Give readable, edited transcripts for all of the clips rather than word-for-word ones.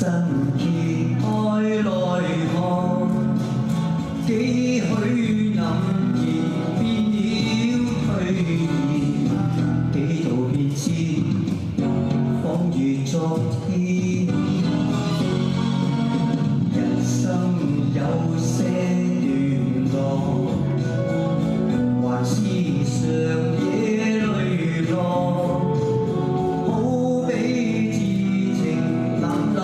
生揭開來看，幾許黯然變了退意，幾度變遷，仿如昨天。人生有些段落，還是常野淚落，好比至情冷冷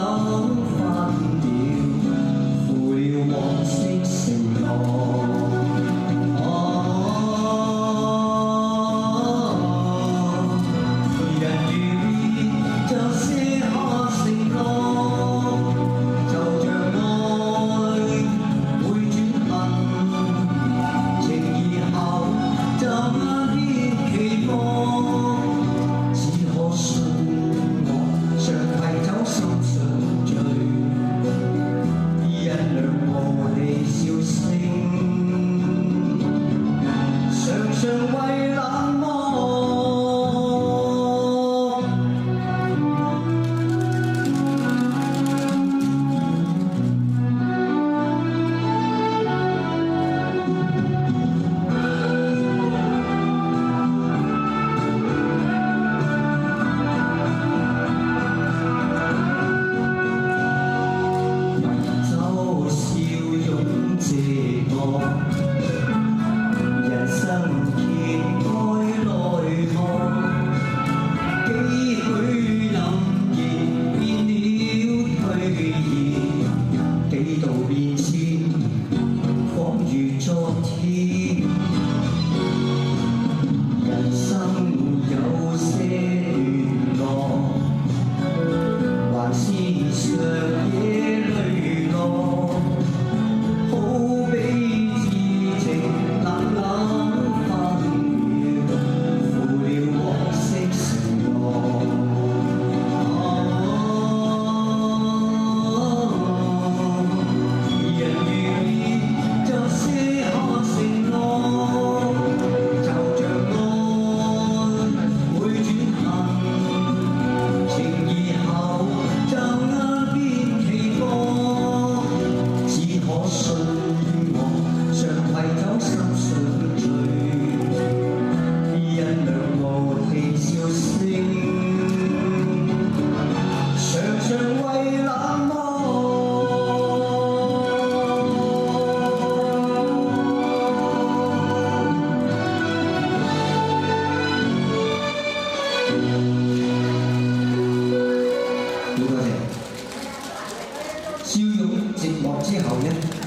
翻了，負了往昔承諾。人如面就卸下承諾，就像愛會轉恨，情義後就眼邊期望，只可信我常攜走心上醉，因兩無理笑聲，常常為冷漠。人生揭開來看，幾許黯然變了退意，幾度變遷，仿如昨天。人生有些段落，還是常野淚落，好比至情冷冷翻了，負了往昔承諾。人如面就卸下承諾，就像愛會轉恨，情義後就眼邊期望，只可信我常攜走心上醉，因兩無理笑聲，常常為冷漠。好多謝。